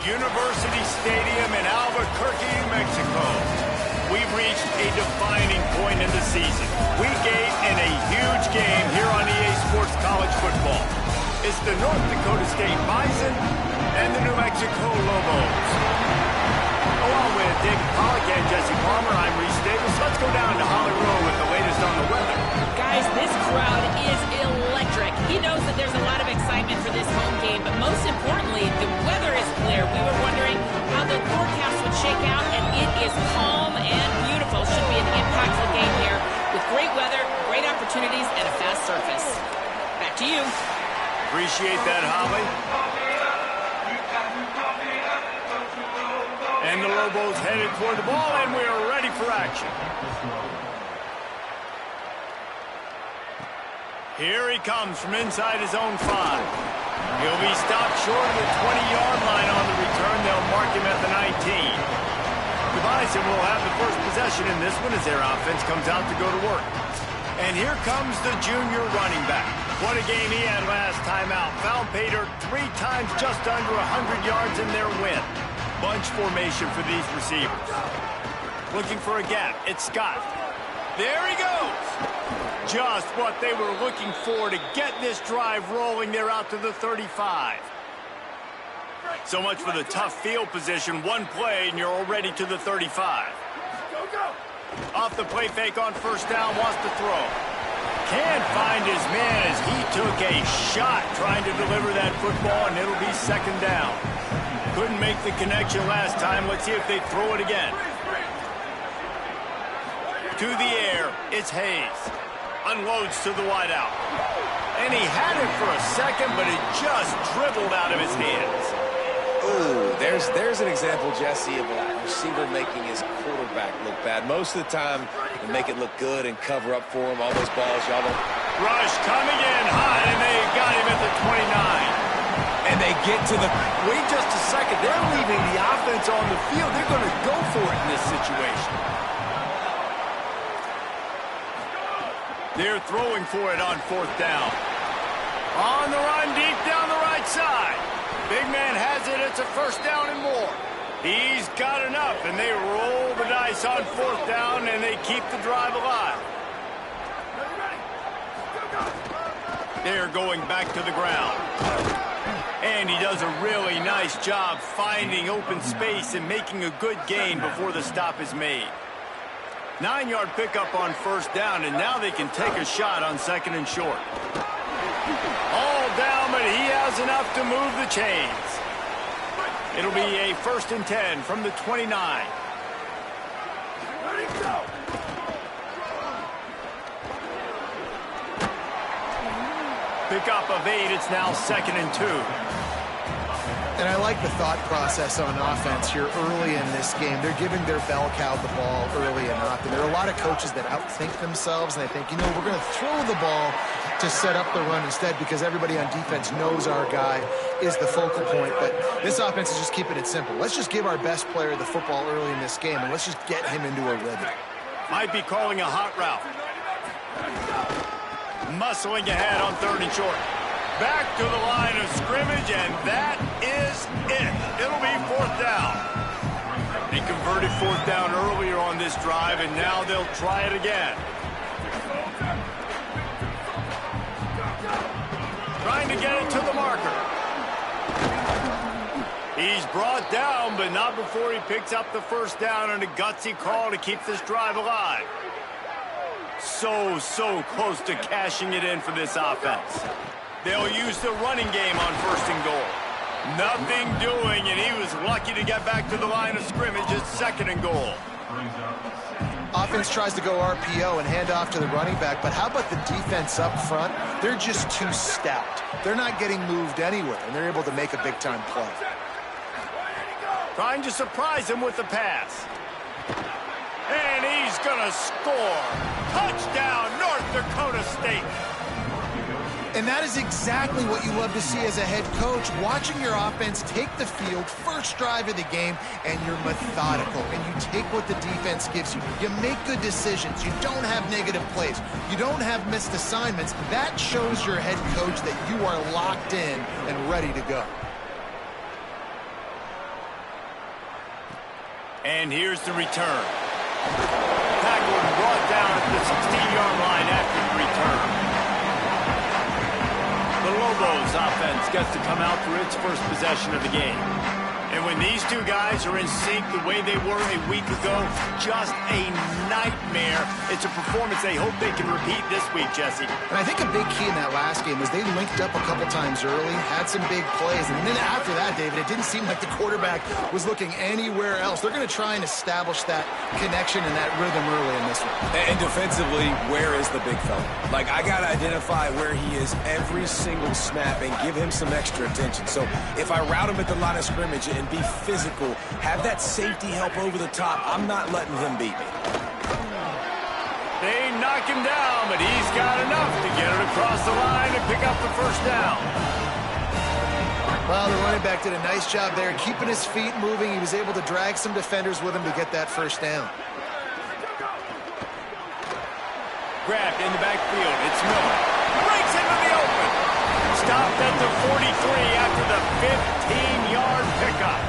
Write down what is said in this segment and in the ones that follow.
University Stadium in Albuquerque, New Mexico. We've reached a defining point in the season. We gave in a huge game here on EA Sports College Football. It's the North Dakota State Bison and the New Mexico Lobos. Along with David Pollack and Jesse Palmer, I'm Reese Davis. Let's go down to Holly Rowe with the latest on the weather. Guys, this crowd is electric. He knows that there's a lot of excitement for this home game, but most importantly, the weather is clear. We were wondering how the forecast would shake out, and it is calm and beautiful. Should be an impactful game here with great weather, great opportunities, and a fast surface. Back to you. Appreciate that, Holly. And the Lobos headed toward the ball, and we are ready for action. Here he comes from inside his own 5. He'll be stopped short of the 20-yard line on the return. They'll mark him at the 19. The Bison will have the first possession in this one as their offense comes out to go to work. And here comes the junior running back. What a game he had last time out. Found Pater 3 times just under 100 yards in their win. Bunch formation for these receivers. Looking for a gap. It's Scott. There he goes. Just what they were looking for to get this drive rolling. They're out to the 35. So much for the tough field position. One play and you're already to the 35. Off the play fake on first down, wants to throw. Can't find his man as he took a shot trying to deliver that football, and it'll be second down. Couldn't make the connection last time. Let's see if they throw it again. To the air, it's Hayes. Unloads to the wideout. And he had it for a second, but it just dribbled out of his hands. Ooh, there's an example, Jesse, of a receiver making his quarterback look bad. Most of the time, they make it look good and cover up for him. All those balls, y'all don't... Rush coming in hot, and they got him at the 29. And they get to the... Wait just a second. They're leaving the offense on the field. They're going to go for it in this situation. They're throwing for it on fourth down. On the run, deep down the right side. Big man has it. It's a first down and more. He's got enough, and they roll the dice on fourth down, and they keep the drive alive. They're going back to the ground. And he does a really nice job finding open space and making a good gain before the stop is made. 9-yard pickup on first down, and now they can take a shot on second and short. All down, but he has enough to move the chains. It'll be a 1st and 10 from the 29. Pickup of 8, it's now 2nd and 2. And I like the thought process on offense here early in this game. They're giving their bell cow the ball early and often. There are a lot of coaches that outthink themselves, and they think, you know, we're going to throw the ball to set up the run instead because everybody on defense knows our guy is the focal point. But this offense is just keeping it simple. Let's just give our best player the football early in this game, and let's just get him into a rhythm. Might be calling a hot route. Muscling ahead on 3rd and short. Back to the line of scrimmage, and that is it. It'll be 4th down. They converted 4th down earlier on this drive, and now they'll try it again. Trying to get it to the marker. He's brought down, but not before he picks up the first down, and a gutsy call to keep this drive alive. So close to cashing it in for this offense. They'll use the running game on 1st and goal. Nothing doing, and he was lucky to get back to the line of scrimmage at 2nd and goal. Offense tries to go RPO and hand off to the running back, but how about the defense up front? They're just too stout. They're not getting moved anywhere, and they're able to make a big-time play. Trying to surprise him with the pass. And he's going to score. Touchdown, North Dakota State. And that is exactly what you love to see as a head coach, watching your offense take the field, first drive of the game, and you're methodical, and you take what the defense gives you. You make good decisions. You don't have negative plays. You don't have missed assignments. That shows your head coach that you are locked in and ready to go. And here's the return. Tackled and brought down at the 16-yard line after the return. The Lobos offense gets to come out for its first possession of the game. And when these two guys are in sync the way they were a week ago, just a nightmare. It's a performance they hope they can repeat this week, Jesse. And I think a big key in that last game was they linked up a couple times early, had some big plays, and then after that, David, it didn't seem like the quarterback was looking anywhere else. They're going to try and establish that connection and that rhythm early in this one. And defensively, where is the big fella? Like, I got to identify where he is every single snap and give him some extra attention. So if I route him at the line of scrimmage and be physical, have that safety help over the top, I'm not letting him beat me. They knock him down, but he's got enough to get it across the line and pick up the first down. Well, the running back did a nice job there, keeping his feet moving. He was able to drag some defenders with him to get that first down. Grabbed in the backfield. It's Miller. Breaks into the open. Stopped at the 43 after the 15-yard pickup.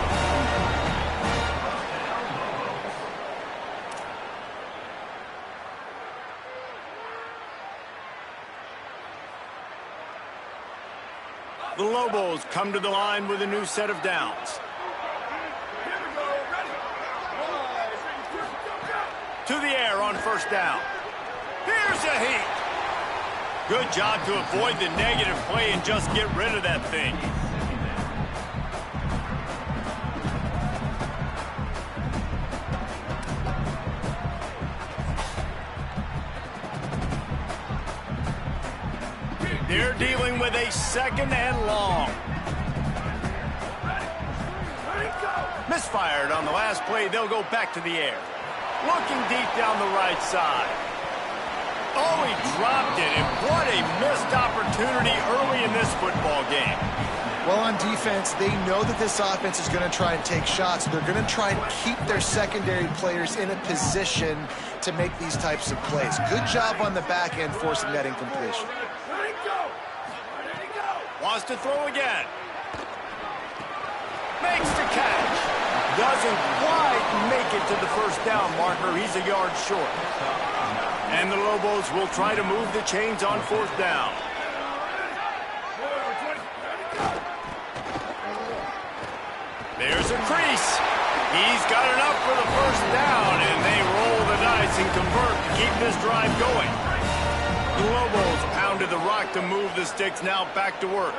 The Lobos come to the line with a new set of downs. To the air on first down. Here's a heat. Good job to avoid the negative play and just get rid of that thing. They're dealing with a second and long. Misfired on the last play. They'll go back to the air. Looking deep down the right side. Oh, he dropped it, and what a missed opportunity early in this football game. Well, on defense, they know that this offense is going to try and take shots. They're going to try and keep their secondary players in a position to make these types of plays. Good job on the back end forcing that incompletion. Wants to throw again. Makes the catch. Doesn't quite make it to the first down marker. He's a yard short. And the Lobos will try to move the chains on fourth down. There's a crease. He's got enough for the first down, and they roll the dice and convert to keep this drive going. The Lobos pounded the rock to move the sticks, now back to work.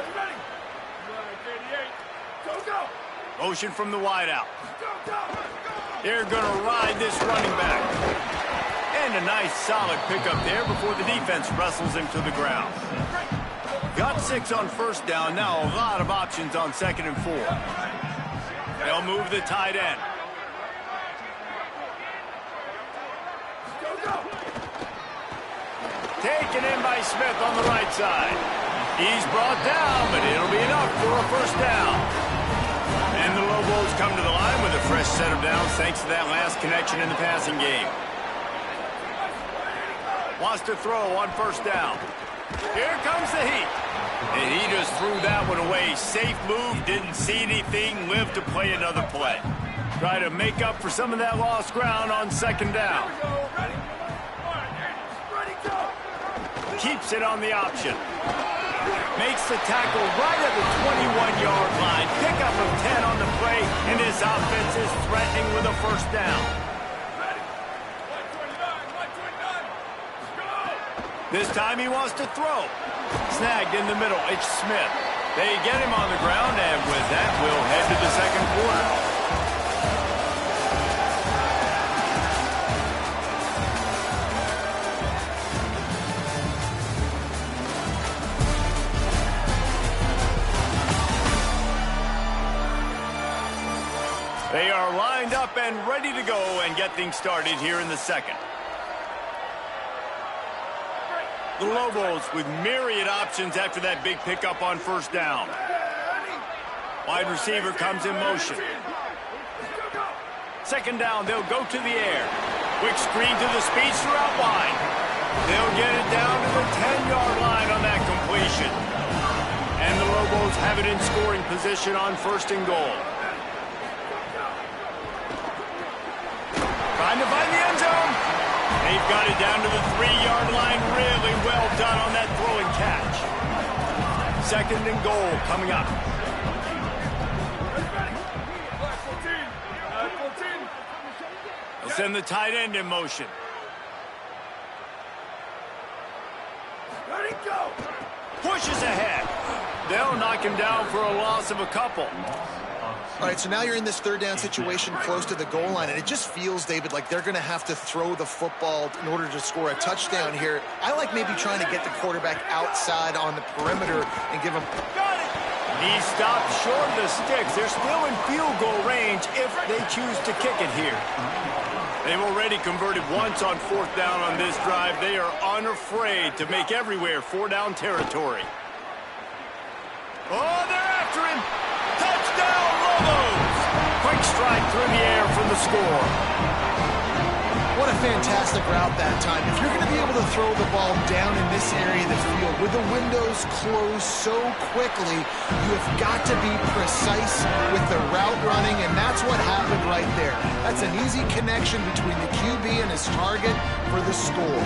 Motion from the wideout. They're going to ride this running back. And a nice solid pickup there before the defense wrestles him to the ground. Got 6 on first down, now a lot of options on second and 4. They'll move the tight end. Taken in by Smith on the right side. He's brought down, but it'll be enough for a first down. And the Lobos come to the line with a fresh set of downs thanks to that last connection in the passing game. Wants to throw on first down. Here comes the heat. And he just threw that one away. Safe move, didn't see anything, lived to play another play. Try to make up for some of that lost ground on second down. Keeps it on the option. Makes the tackle right at the 21-yard line. Pickup of 10 on the play, and this offense is threatening with a first down. This time he wants to throw. Snagged in the middle. It's Smith. They get him on the ground, and with that, we'll head to the second quarter. They are lined up and ready to go and get things started here in the second. The Lobos with myriad options after that big pickup on first down. Wide receiver comes in motion. Second down, they'll go to the air. Quick screen to the speedster out wide. They'll get it down to the 10-yard line on that completion. And the Lobos have it in scoring position on first and goal. They've got it down to the 3-yard line. Really well done on that throw and catch. 2nd and goal coming up. They'll send the tight end in motion. Ready, go! Pushes ahead. They'll knock him down for a loss of a couple. All right, so now you're in this 3rd down situation close to the goal line, and it just feels, David, like they're going to have to throw the football in order to score a touchdown here. I like maybe trying to get the quarterback outside on the perimeter and give him... Got it! He stopped short of the sticks. They're still in field goal range if they choose to kick it here. They've already converted once on 4th down on this drive. They are unafraid to make everywhere 4-down territory. Oh, they're after him! Touchdown, Lobos! Quick strike through the air from the score. What a fantastic route that time. If you're going to be able to throw the ball down in this area of the field with the windows closed so quickly, you have got to be precise with the route running, and that's what happened right there. That's an easy connection between the QB and his target for the score.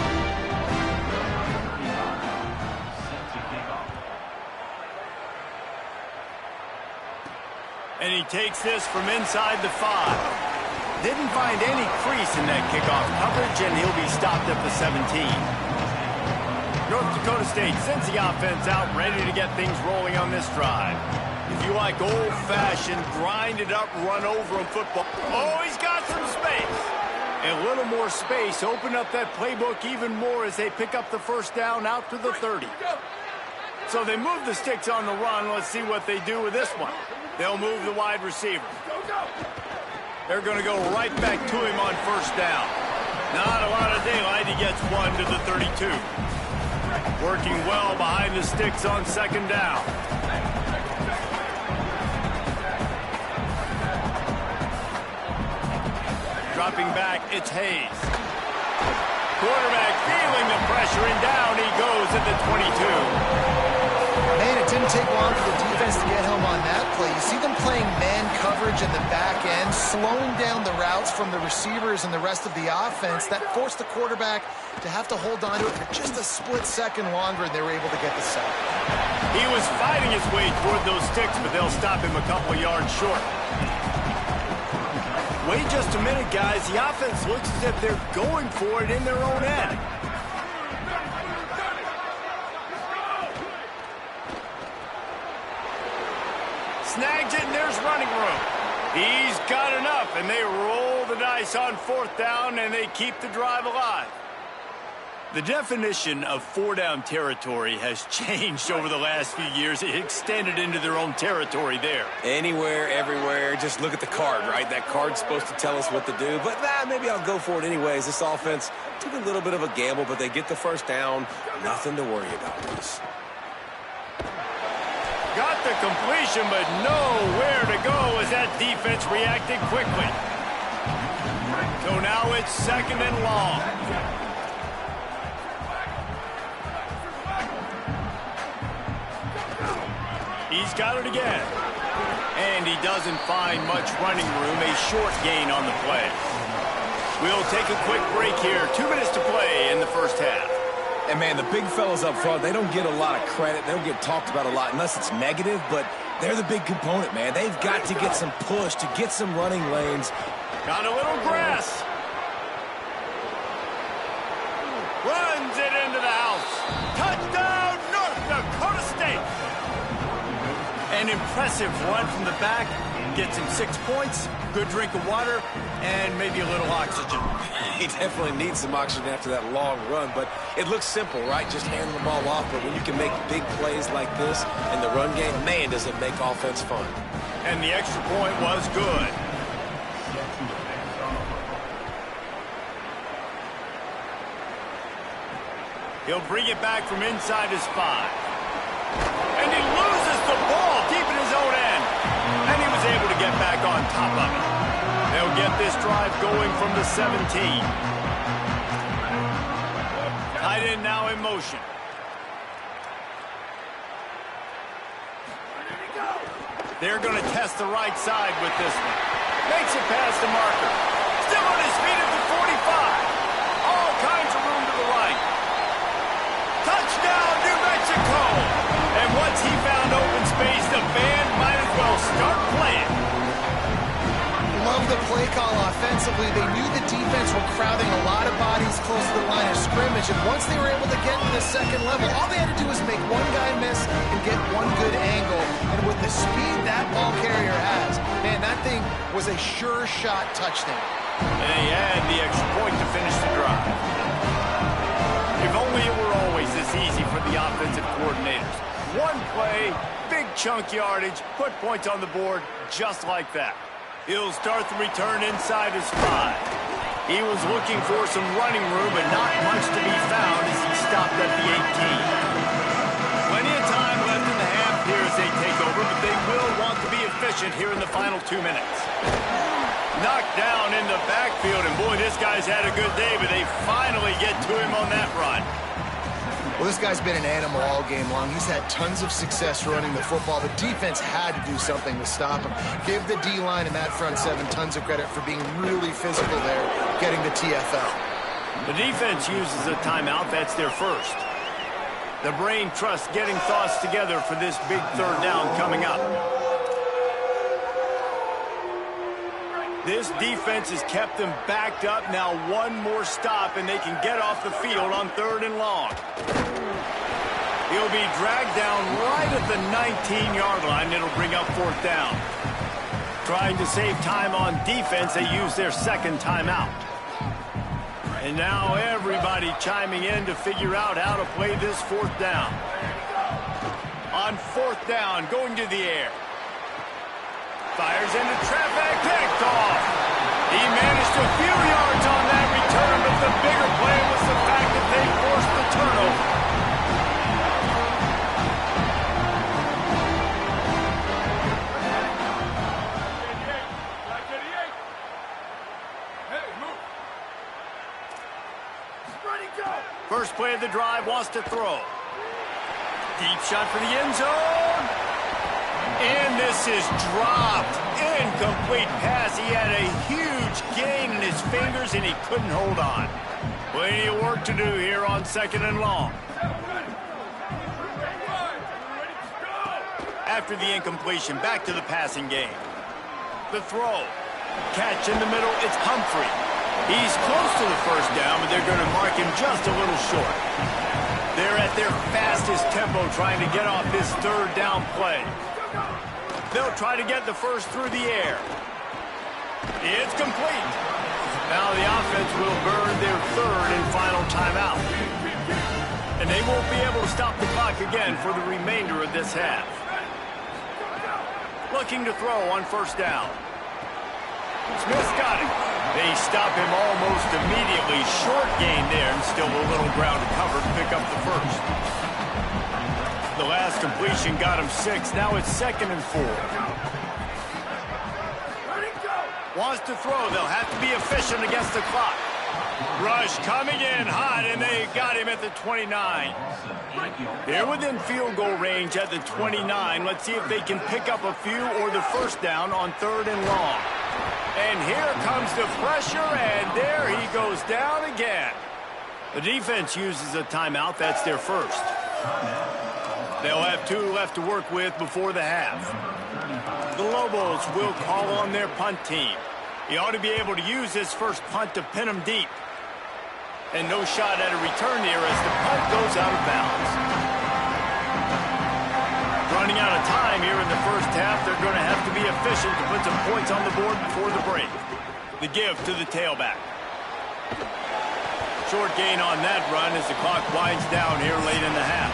And he takes this from inside the 5. Didn't find any crease in that kickoff coverage, and he'll be stopped at the 17. North Dakota State sends the offense out, ready to get things rolling on this drive. If you like old-fashioned, grind-it-up, run-over-him football, oh, he's got some space. A little more space, open up that playbook even more as they pick up the 1st down out to the 30. So they move the sticks on the run. Let's see what they do with this one. They'll move the wide receiver. They're going to go right back to him on 1st down. Not a lot of daylight. He gets 1 to the 32. Working well behind the sticks on 2nd down. Dropping back, it's Hayes. Quarterback feeling the pressure, and down he goes at the 22. Man, it didn't take long for the defense to get home on that play. You see them playing man coverage in the back end, slowing down the routes from the receivers and the rest of the offense. That forced the quarterback to have to hold on to it for just a split second longer, and they were able to get the sack. He was fighting his way toward those sticks, but they'll stop him a couple yards short. Wait just a minute, guys. The offense looks as if they're going for it in their own end. Snags it, and there's running room. He's got enough, and they roll the dice on 4th down, and they keep the drive alive. The definition of 4-down territory has changed over the last few years. It extended into their own territory there. Anywhere, everywhere. Just look at the card, right? That card's supposed to tell us what to do. But maybe I'll go for it anyways. This offense took a little bit of a gamble, but they get the 1st down. Nothing to worry about this. Got the completion, but nowhere to go as that defense reacted quickly. So now it's 2nd and long. He's got it again. And he doesn't find much running room. A short gain on the play. We'll take a quick break here. 2 minutes to play in the 1st half. And, man, the big fellas up front, they don't get a lot of credit. They don't get talked about a lot unless it's negative, but they're the big component, man. They've got to get some push, to get some running lanes. Got a little grass. Runs it into the house. Touchdown, North Dakota State. An impressive run from the back. Gets him 6 points, good drink of water, and maybe a little oxygen. He definitely needs some oxygen after that long run, but it looks simple, right? Just hand the ball off, but when you can make big plays like this in the run game, man, does it make offense fun. And the extra point was good. He'll bring it back from inside his 5. And he loses the ball deep in his own end. And he was able to get back on top of it. They'll get this drive going from the 17. Tight end now in motion. They're going to test the right side with this one. Makes it past the marker. Still on his feet at the 45. All kinds and might as well start playing. Love the play call offensively. They knew the defense were crowding a lot of bodies close to the line of scrimmage, and once they were able to get to the second level, all they had to do was make one guy miss and get one good angle. And with the speed that ball carrier has, man, that thing was a sure shot touchdown. And they had the extra point to finish the drive. If only it were always this easy for the offensive coordinators. One play, big chunk yardage, put points on the board just like that. He'll start the return inside his 5. He was looking for some running room, but not much to be found as he stopped at the 18. Plenty of time left in the half here as they take over, but they will want to be efficient here in the final 2 minutes. Knocked down in the backfield, and boy, this guy's had a good day, but they finally get to him on that run. Well, this guy's been an animal all game long. He's had tons of success running the football. The defense had to do something to stop him. Give the D-line and that front 7 tons of credit for being really physical there, getting the TFL. The defense uses a timeout. That's their first. The brain trust getting thoughts together for this big third down coming up. This defense has kept them backed up. Now one more stop, and they can get off the field on 3rd and long. He'll be dragged down right at the 19-yard line. It'll bring up 4th down. Trying to save time on defense, they use their second timeout. And now everybody chiming in to figure out how to play this 4th down. On 4th down, going to the air. Fires into traffic, picked off. He managed a few yards on that return, but the bigger play was the fact that they forced the turnover. First play of the drive, wants to throw. Deep shot for the end zone. And this is dropped. Incomplete pass. He had a huge gain in his fingers, and he couldn't hold on. Plenty of work to do here on 2nd and long. After the incompletion, back to the passing game. The throw. Catch in the middle. It's Humphrey. He's close to the first down, but they're going to mark him just a little short. They're at their fastest tempo trying to get off this 3rd down play. They'll try to get the first through the air. It's complete. Now the offense will burn their 3rd and final timeout. And they won't be able to stop the clock again for the remainder of this half. Looking to throw on 1st down. Smith's got it. They stop him almost immediately. Short gain there, and still a little ground to cover to pick up the first. The last completion got him 6. Now it's 2nd and 4. Wants to throw. They'll have to be efficient against the clock. Rush coming in hot, and they got him at the 29. They're within field goal range at the 29. Let's see if they can pick up a few or the first down on 3rd and long. And here comes the pressure, and there he goes down again. The defense uses a timeout. That's their first. They'll have 2 left to work with before the half. The Lobos will call on their punt team. He ought to be able to use his first punt to pin him deep. And no shot at a return here as the punt goes out of bounds. Running out of time here in the first half. They're going to have to be efficient to put some points on the board before the break. The give to the tailback. Short gain on that run as the clock winds down here late in the half.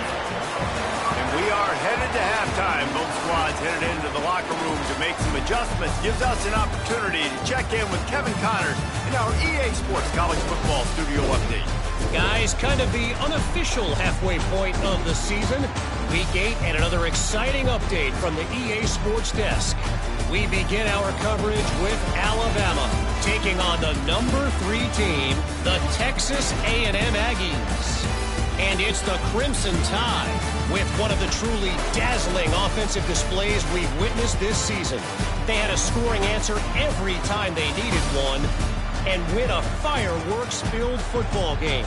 And we are headed to halftime. Both squads headed into the locker room to make some adjustments. Gives us an opportunity to check in with Kevin Connors in our EA Sports College Football Studio Update. Guys, kind of the unofficial halfway point of the season. Week 8 and another exciting update from the EA Sports Desk. We begin our coverage with Alabama taking on the number 3 team, the Texas A&M Aggies. And it's the Crimson Tide with one of the truly dazzling offensive displays we've witnessed this season. They had a scoring answer every time they needed one and win a fireworks-filled football game.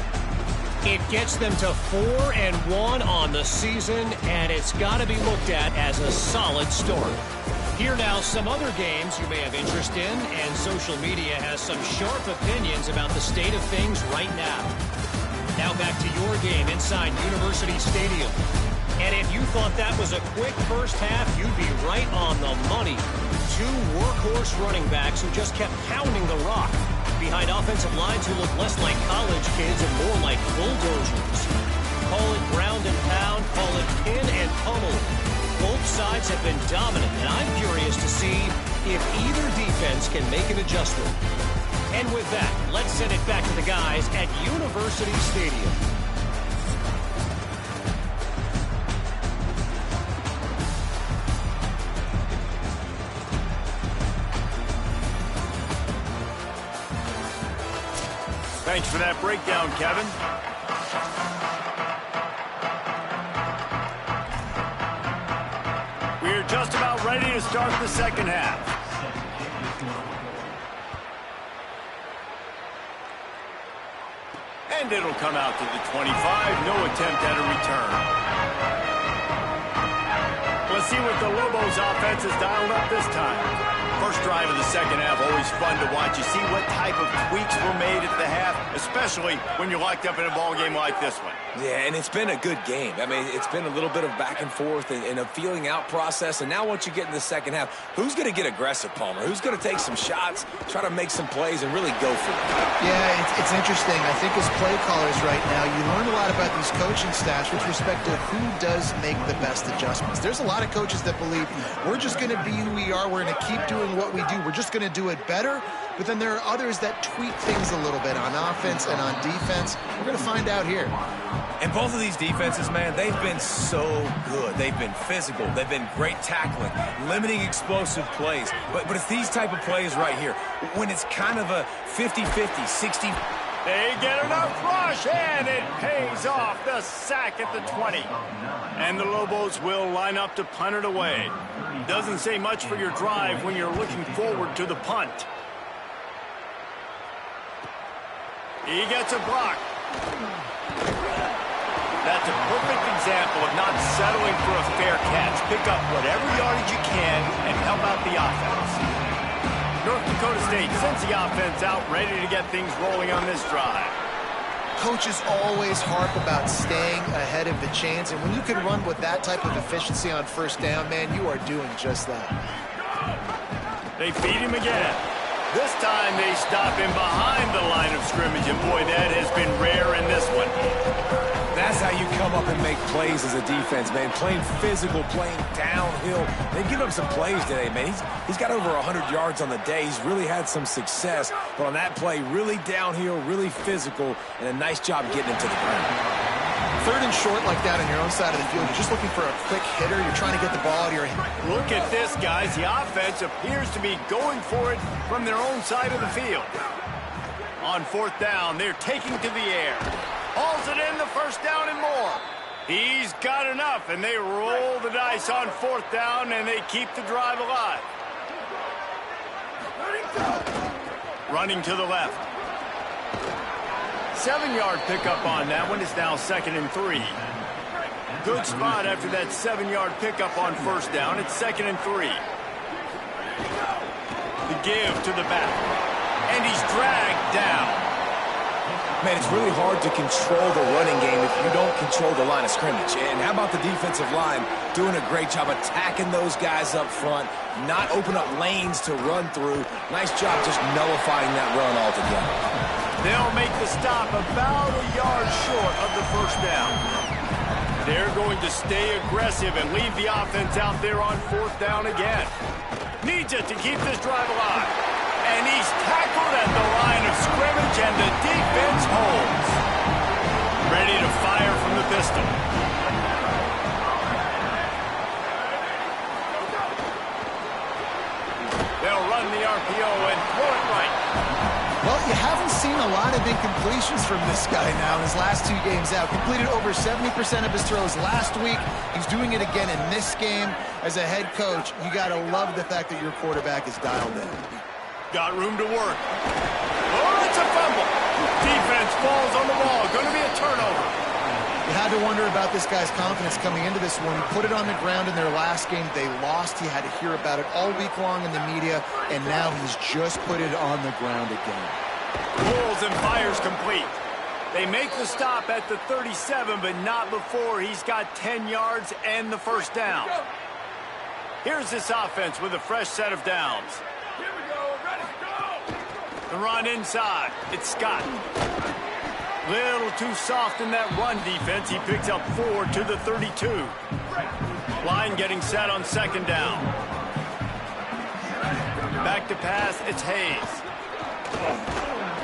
It gets them to 4-1 on the season, and it's got to be looked at as a solid start. Here now, some other games you may have interest in, and social media has some sharp opinions about the state of things right now. Now back to your game inside University Stadium. And if you thought that was a quick first half, you'd be right on the money. Two workhorse running backs who just kept pounding the rock behind offensive lines who look less like college kids and more like bulldozers. Call it ground and pound, call it pin and pummel. Both sides have been dominant, and I'm curious to see if either defense can make an adjustment. And with that, let's send it back to the guys at University Stadium. Thanks for that breakdown, Kevin. We're just about ready to start the second half. And it'll come out to the 25. No attempt at a return. Let's see what the Lobos offense has dialed up this time. First drive of the second half, always fun to watch. You see what type of tweaks were made at the half, especially when you're locked up in a ball game like this one. Yeah, and it's been a good game. I mean, it's been a little bit of back and forth and a feeling out process. And now once you get in the second half, who's going to get aggressive, Palmer? Who's going to take some shots, try to make some plays, and really go for it? Yeah, it's interesting. I think as play callers right now, you learn a lot about these coaching staffs with respect to who does make the best adjustments. There's a lot of coaches that believe we're just going to be who we are. We're going to keep doing what we do. We're just going to do it better. But then there are others that tweak things a little bit on offense and on defense. We're going to find out here. And both of these defenses, man, they've been so good. They've been physical. They've been great tackling, limiting explosive plays. But it's these type of plays right here when it's kind of a 50-50, 60. They get enough rush, and it pays off. The sack at the 20. And the Lobos will line up to punt it away. Doesn't say much for your drive when you're looking forward to the punt. He gets a block. That's a perfect example of not settling for a fair catch. Pick up whatever yardage you can and help out the offense. North Dakota State sends the offense out, ready to get things rolling on this drive. Coaches always harp about staying ahead of the chains, and when you can run with that type of efficiency on first down, man, you are doing just that. They feed him again. This time they stop him behind the line of scrimmage, and boy, that has been rare in this one. That's how you come up and make plays as a defense, man. Playing physical, playing downhill. They've given up some plays today, man. He's got over 100 yards on the day. He's really had some success. But on that play, really downhill, really physical, and a nice job getting him to the ground. Third and short like that on your own side of the field. You're just looking for a quick hitter. You're trying to get the ball out of your hand. Look at this, guys. The offense appears to be going for it from their own side of the field. On fourth down, they're taking to the air. Hauls it in, the first down and more. He's got enough, and they roll the dice on fourth down, and they keep the drive alive. Running to the left. 7-yard pickup on that one. It's now 2nd and 3. Good spot after that 7-yard pickup on first down. It's 2nd and 3. The give to the back. And he's dragged down. Man, it's really hard to control the running game if you don't control the line of scrimmage. And how about the defensive line doing a great job attacking those guys up front, not open up lanes to run through. Nice job just nullifying that run altogether. They'll make the stop about a yard short of the first down. They're going to stay aggressive and leave the offense out there on fourth down again. Needs it to keep this drive alive. And he's tackled at the line of scrimmage, and the defense holds. Ready to fire from the pistol. They'll run the RPO and throw it right. Well, you haven't seen a lot of incompletions from this guy now in his last 2 games out. Completed over 70% of his throws last week. He's doing it again in this game. As a head coach, you got to love the fact that your quarterback is dialed in. Got room to work. Oh, it's a fumble. defense falls on the ball. Going to be a turnover. You had to wonder about this guy's confidence coming into this one. He put it on the ground in their last game. They lost. He had to hear about it all week long in the media, and now he's just put it on the ground again. Pulls and fires complete. They make the stop at the 37, but not before he's got 10 yards and the first down. Here's this offense with a fresh set of downs. Here we go. Ready to go. The run inside. It's Scott. Little too soft in that run defense. He picks up 4 to the 32. Line getting set on second down. Back to pass. It's Hayes.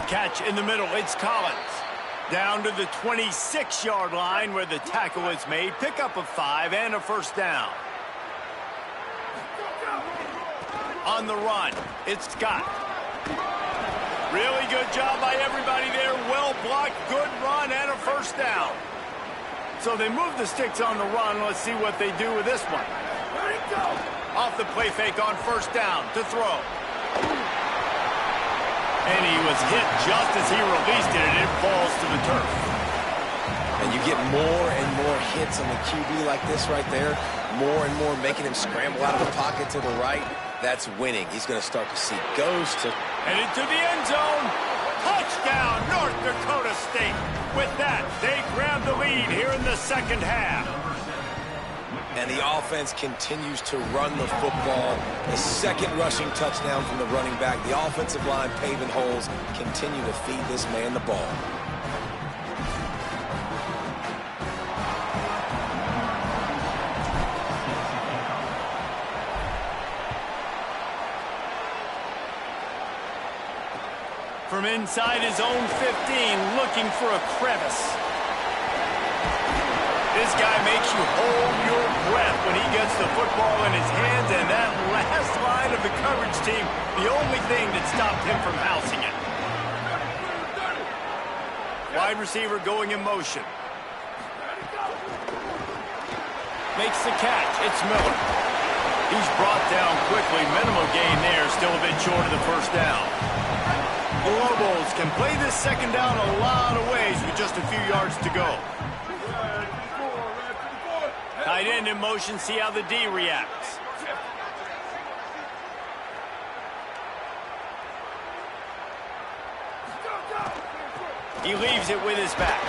Catch in the middle. It's Collins. Down to the 26-yard line where the tackle is made. Pick up a 5 and a first down. On the run, it's Scott. Really good job by everybody there. Well blocked, good run, and a first down. So they move the sticks on the run. Let's see what they do with this one. Off the play fake on first down to throw. And he was hit just as he released it, and it falls to the turf. And you get more and more hits on the QB like this right there. More and more making him scramble out of the pocket to the right. That's winning. He's going to start to see ghosts. And into the end zone. Touchdown, North Dakota State. With that, they grab the lead here in the second half. And the offense continues to run the football. The second rushing touchdown from the running back. The offensive line paving holes. Continue to feed this man the ball. From inside his own 15, looking for a crevice. This guy makes you hold your breath when he gets the football in his hands, and that last line of the coverage team, the only thing that stopped him from housing it. Wide receiver going in motion. Makes the catch. It's Miller. He's brought down quickly. Minimal gain there, still a bit short of the first down. The Lobos can play this second down a lot of ways with just a few yards to go. Tight end in motion, see how the D reacts. He leaves it with his back.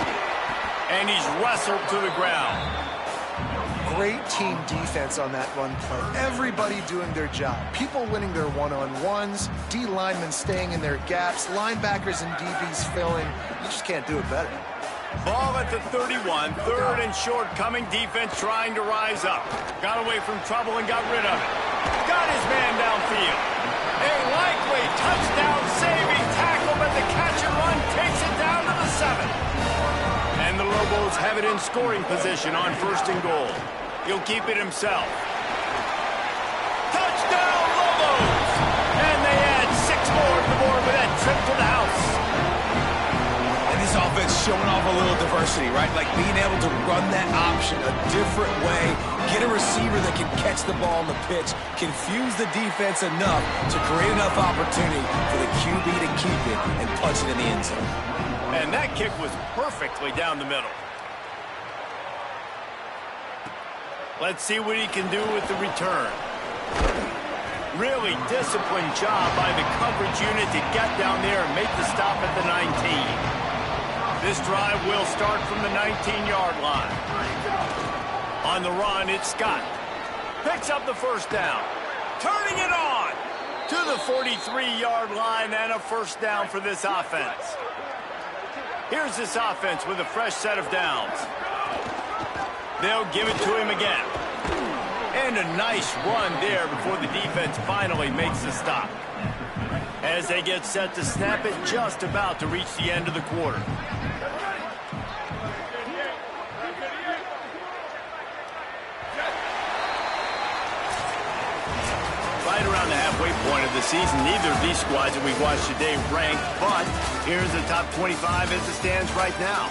And he's wrestled to the ground. Great team defense on that run play. Everybody doing their job. People winning their one-on-ones, D linemen staying in their gaps, linebackers and DBs filling. You just can't do it better. Ball at the 31, third and short coming, defense trying to rise up. Got away from trouble and got rid of it. Got his man downfield. A likely touchdown-saving tackle, but the catch and run takes it down to the 7. And the Lobos have it in scoring position on first and goal. He'll keep it himself. Touchdown, Lobos! And they add 6 more to the board with that trip to the house. And this offense showing off a little diversity, right? Like being able to run that option a different way, get a receiver that can catch the ball on the pitch, confuse the defense enough to create enough opportunity for the QB to keep it and punch it in the end zone. And that kick was perfectly down the middle. Let's see what he can do with the return. Really disciplined job by the coverage unit to get down there and make the stop at the 19. This drive will start from the 19-yard line. On the run, it's Scott. Picks up the first down. Turning it on to the 43-yard line and a first down for this offense. Here's this offense with a fresh set of downs. They'll give it to him again. And a nice run there before the defense finally makes the stop. As they get set to snap it, just about to reach the end of the quarter. Right around the halfway point of the season, neither of these squads that we've watched today ranked, but here's the top 25 as it stands right now.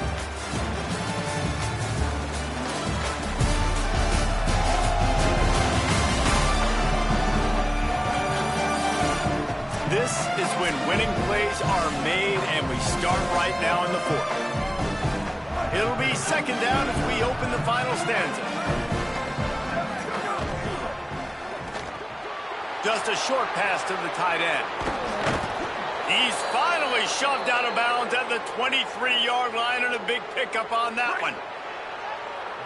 This is when winning plays are made, and we start right now in the fourth. It'll be second down as we open the final stanza. Just a short pass to the tight end. He's finally shoved out of bounds at the 23-yard line, and a big pickup on that one.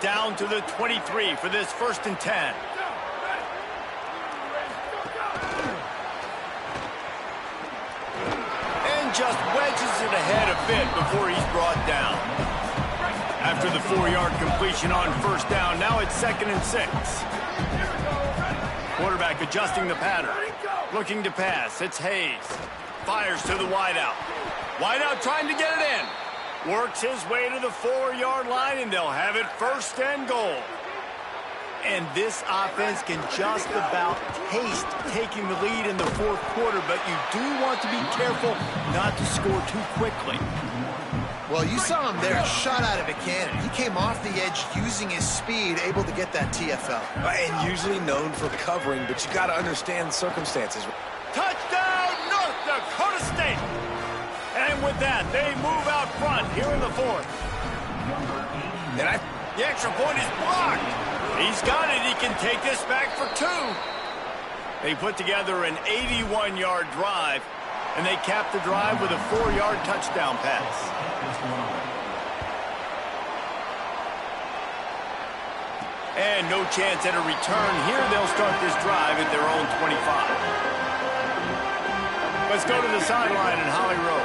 Down to the 23 for this 1st and 10. Just wedges it ahead a bit before he's brought down. After the 4-yard completion on 1st down, now it's 2nd and 6. Quarterback adjusting the pattern. Looking to pass. It's Hayes. Fires to the wideout. Wideout trying to get it in. Works his way to the 4-yard line, and they'll have it 1st and goal. And this offense can just about taste taking the lead in the 4th quarter, but you do want to be careful not to score too quickly. Well, you saw him there, shot out of a cannon. He came off the edge using his speed, able to get that TFL. And usually known for covering, but you got to understand circumstances. Touchdown, North Dakota State! And with that, they move out front here in the 4th. And the extra point is blocked. He's got it. He can take this back for 2. They put together an 81-yard drive, and they cap the drive with a 4-yard touchdown pass. And no chance at a return. Here they'll start this drive at their own 25. Let's go to the sideline in Holly Rowe.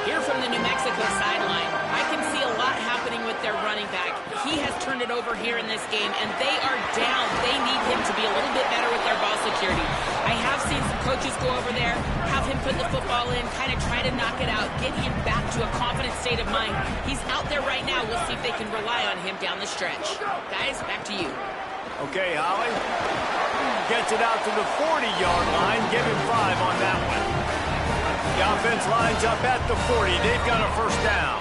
Here from the New Mexico sideline, I can see a lot happening with their running back. He has turned it over here in this game, and they are down. They need him to be a little bit better with their ball security. I have seen some coaches go over there, have him put the football in, kind of try to knock it out, get him back to a confident state of mind. He's out there right now. We'll see if they can rely on him down the stretch. Guys, back to you. Okay, Holly. Gets it out to the 40-yard line. Give him 5 on that one. The offense lines up at the 40. They've got a 1st down.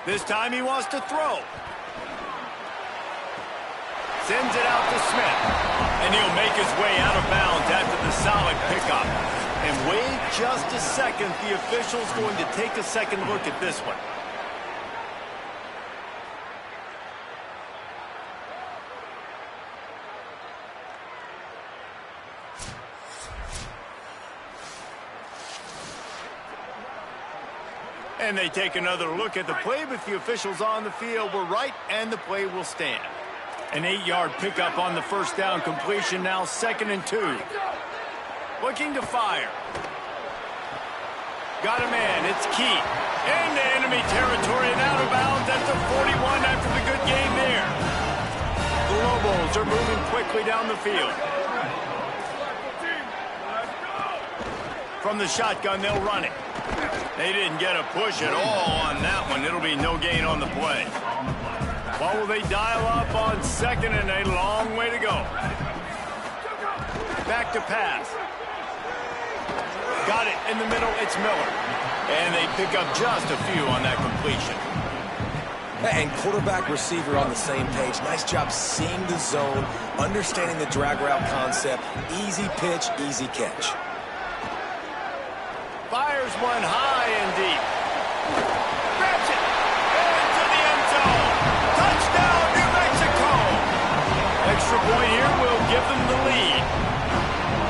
This time he wants to throw. Sends it out to Smith. And he'll make his way out of bounds after the solid pickup. And wait just a second. The official's going to take a second look at this one. And they take another look at the play, but the officials on the field were right, and the play will stand. An 8-yard pickup on the 1st down completion, now 2nd and 2. Looking to fire. Got a man, it's Key. Into enemy territory and out of bounds at the 41 after the good game there. The Lobos are moving quickly down the field. From the shotgun, they'll run it. They didn't get a push at all on that one. It'll be no gain on the play. What will they dial up on 2nd and a long way to go? Back to pass. Got it in the middle. It's Miller. And they pick up just a few on that completion. And quarterback receiver on the same page. Nice job seeing the zone, understanding the drag route concept. Easy pitch, easy catch. Fires one high and deep. Grabs it. Into the end zone. Touchdown, New Mexico. Extra point here will give them the lead.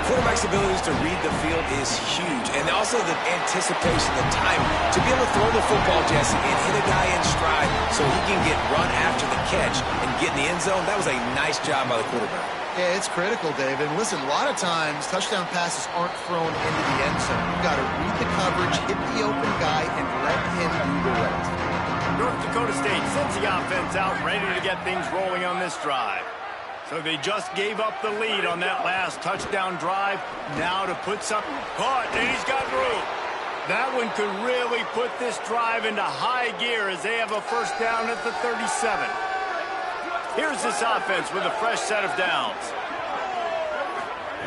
Quarterback's abilities to read the field is huge. And also the anticipation, the time to be able to throw the football, Jesse, and hit a guy in stride so he can get run after the catch and get in the end zone. That was a nice job by the quarterback. Yeah, it's critical, David. And listen, a lot of times touchdown passes aren't thrown into the end zone. You've got to read the coverage, hit the open guy, and let him do the rest. North Dakota State sends the offense out, ready to get things rolling on this drive. So they just gave up the lead on that last touchdown drive. Now to put something caught, and he's got room. That one could really put this drive into high gear as they have a 1st down at the 37. Here's this offense with a fresh set of downs.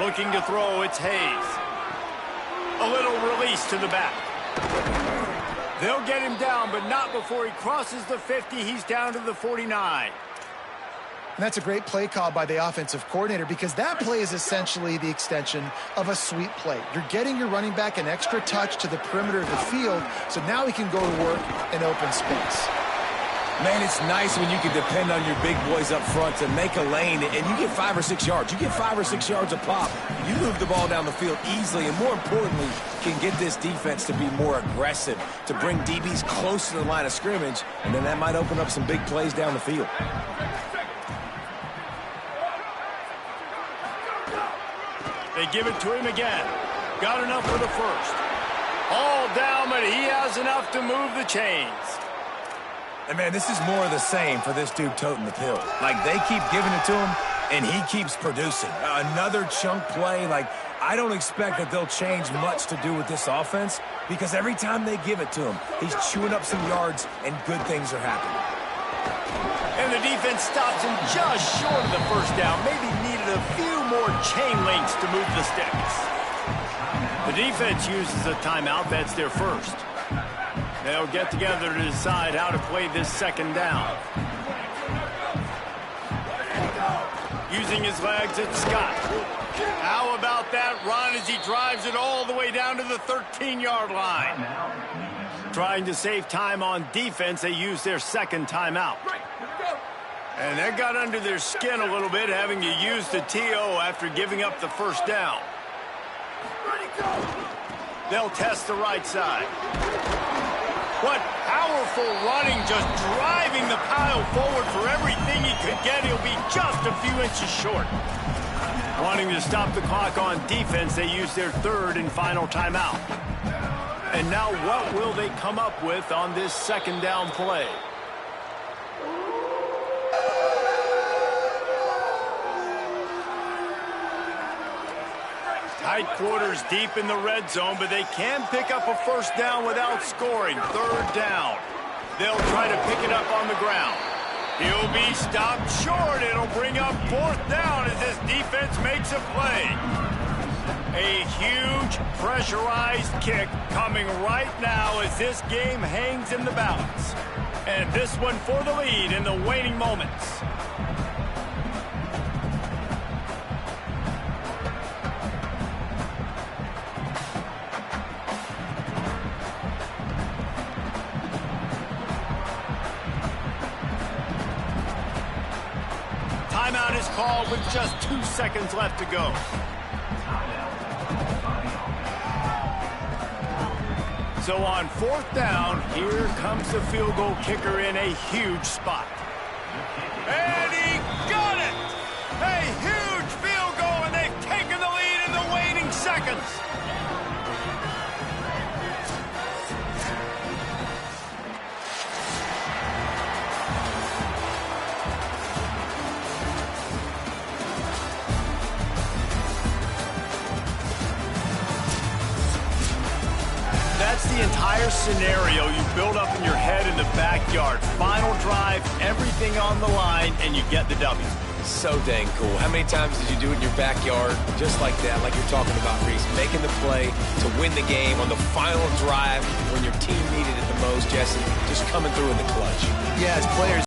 Looking to throw, it's Hayes. A little release to the back. They'll get him down, but not before he crosses the 50. He's down to the 49. And that's a great play call by the offensive coordinator because that play is essentially the extension of a sweep play. You're getting your running back an extra touch to the perimeter of the field, so now he can go to work in open space. Man, it's nice when you can depend on your big boys up front to make a lane, and you get 5 or 6 yards. You get 5 or 6 yards a pop. You move the ball down the field easily, and more importantly, can get this defense to be more aggressive, to bring DBs close to the line of scrimmage, and then that might open up some big plays down the field. They give it to him again. Got enough for the first. All down, but he has enough to move the chains. And, man, this is more of the same for this dude toting the pill. Like, they keep giving it to him, and he keeps producing. Another chunk play. Like, I don't expect that they'll change much to do with this offense because every time they give it to him, he's chewing up some yards, and good things are happening. And the defense stops him just short of the first down. Maybe needed a few more chain links to move the sticks. The defense uses a timeout. That's their first. They'll get together to decide how to play this second down. Using his legs, it's Scott. How about that run as he drives it all the way down to the 13-yard line? Trying to save time on defense, they use their second timeout. And that got under their skin a little bit, having to use the TO after giving up the first down. They'll test the right side. What powerful running, just driving the pile forward for everything he could get. He'll be just a few inches short. Wanting to stop the clock on defense, they use their third and final timeout. And now what will they come up with on this second down play? Tight quarters deep in the red zone, but they can pick up a first down without scoring. Third down. They'll try to pick it up on the ground. He'll be stopped short. It'll bring up fourth down as this defense makes a play. A huge pressurized kick coming right now as this game hangs in the balance. And this one for the lead in the waning moments. Timeout is called with just 2 seconds left to go. So on fourth down, here comes the field goal kicker in a huge spot. And he got it! A huge field goal, and they've taken the lead in the waning seconds. That's the entire scenario you build up in your head in the backyard. Final drive, everything on the line, and you get the W. So dang cool. How many times did you do it in your backyard just like that, like you're talking about, Reese? Making the play to win the game on the final drive when your team needed it the most, Jesse. Just coming through in the clutch. Yeah, as players,